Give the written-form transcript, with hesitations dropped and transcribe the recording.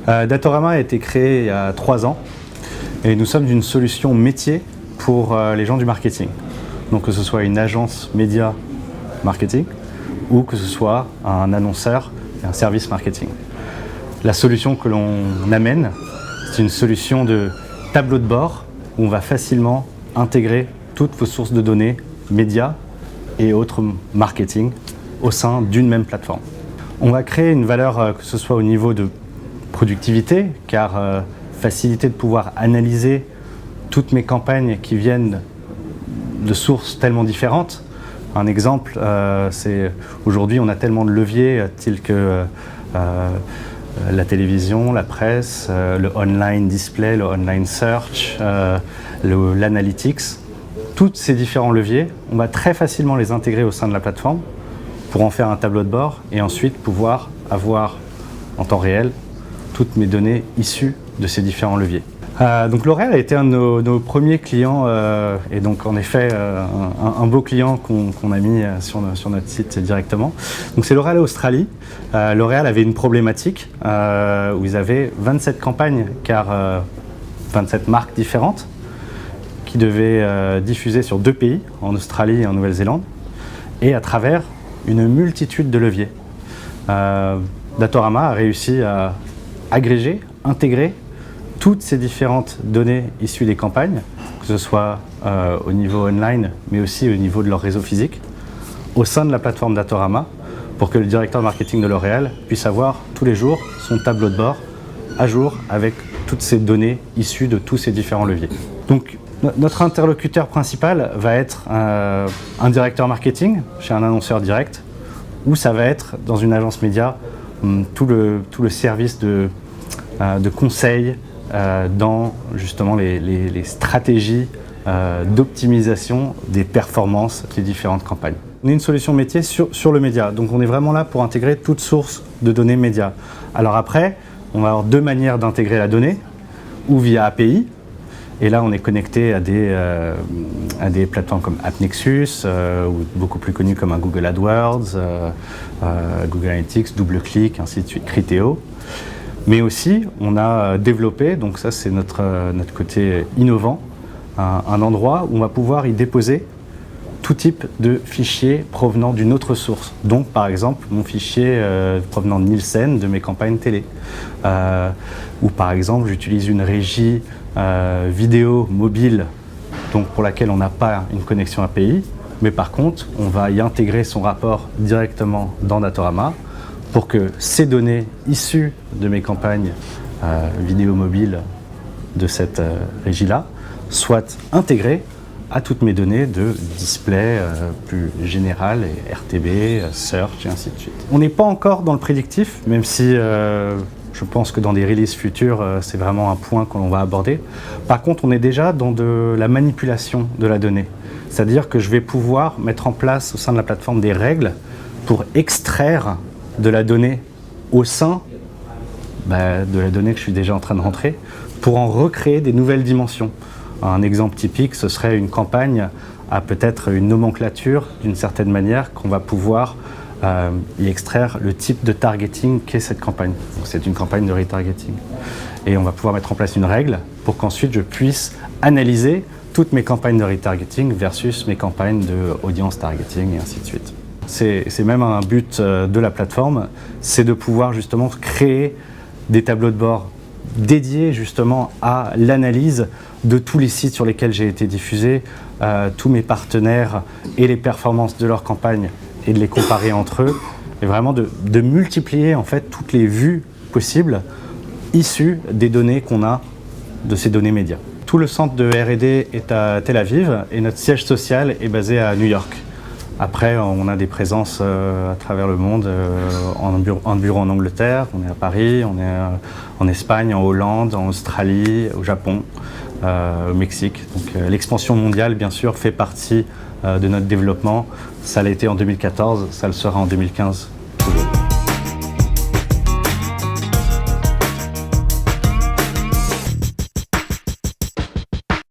Datorama a été créé il y a 3 ans et nous sommes une solution métier pour les gens du marketing. Donc que ce soit une agence média marketing ou que ce soit un annonceur et un service marketing. La solution que l'on amène, c'est une solution de tableau de bord où on va facilement intégrer toutes vos sources de données, médias et autres marketing au sein d'une même plateforme. On va créer une valeur que ce soit au niveau de productivité, car facilité de pouvoir analyser toutes mes campagnes qui viennent de sources tellement différentes. Un exemple, c'est aujourd'hui on a tellement de leviers tels que la télévision, la presse, le online display, le online search, l'analytics. Tous ces différents leviers, on va très facilement les intégrer au sein de la plateforme pour en faire un tableau de bord et ensuite pouvoir avoir en temps réel toutes mes données issues de ces différents leviers. Donc L'Oréal a été un de nos premiers clients et donc en effet un beau client qu'on a mis sur notre site directement. Donc c'est L'Oréal Australie. L'Oréal avait une problématique où ils avaient 27 campagnes car 27 marques différentes qui devaient diffuser sur 2 pays, en Australie et en Nouvelle-Zélande, et à travers une multitude de leviers. Datorama a réussi à agréger, intégrer toutes ces différentes données issues des campagnes, que ce soit au niveau online, mais aussi au niveau de leur réseau physique, au sein de la plateforme Datorama, pour que le directeur marketing de L'Oréal puisse avoir tous les jours son tableau de bord à jour avec toutes ces données issues de tous ces différents leviers. Donc, notre interlocuteur principal va être un directeur marketing chez un annonceur direct, ou ça va être dans une agence média tout le service de conseil dans justement les stratégies d'optimisation des performances des différentes campagnes. On est une solution métier sur le média, donc on est vraiment là pour intégrer toute source de données médias. Alors après, on va avoir 2 manières d'intégrer la donnée, ou via API, et là on est connecté à des plateformes comme AppNexus, ou beaucoup plus connues comme un Google AdWords, Google Analytics, DoubleClick, ainsi de suite, Criteo. Mais aussi, on a développé, donc ça c'est notre côté innovant, un endroit où on va pouvoir y déposer tout type de fichiers provenant d'une autre source. Donc par exemple, mon fichier provenant de Nielsen, de mes campagnes télé. Ou par exemple, j'utilise une régie vidéo mobile, donc pour laquelle on n'a pas une connexion API, mais par contre, on va y intégrer son rapport directement dans Datorama, pour que ces données issues de mes campagnes vidéo mobile de cette régie-là soient intégrées à toutes mes données de display plus général, et RTB, search et ainsi de suite. On n'est pas encore dans le prédictif, même si je pense que dans des releases futures, c'est vraiment un point que l'on va aborder. Par contre, on est déjà dans de la manipulation de la donnée. C'est-à-dire que je vais pouvoir mettre en place au sein de la plateforme des règles pour extraire de la donnée au sein de la donnée que je suis déjà en train de rentrer pour en recréer des nouvelles dimensions. Un exemple typique, ce serait une campagne à peut-être une nomenclature d'une certaine manière qu'on va pouvoir y extraire le type de targeting qu'est cette campagne. C'est une campagne de retargeting. Et on va pouvoir mettre en place une règle pour qu'ensuite je puisse analyser toutes mes campagnes de retargeting versus mes campagnes de audience targeting et ainsi de suite. C'est même un but de la plateforme, c'est de pouvoir justement créer des tableaux de bord dédiés justement à l'analyse de tous les sites sur lesquels j'ai été diffusé, tous mes partenaires et les performances de leur campagne et de les comparer entre eux et vraiment de multiplier en fait toutes les vues possibles issues des données qu'on a de ces données médias. Tout le centre de R&D est à Tel Aviv et notre siège social est basé à New York. Après, on a des présences à travers le monde, en bureau en Angleterre, on est à Paris, on est en Espagne, en Hollande, en Australie, au Japon, au Mexique. Donc l'expansion mondiale, bien sûr, fait partie de notre développement. Ça l'a été en 2014, ça le sera en 2015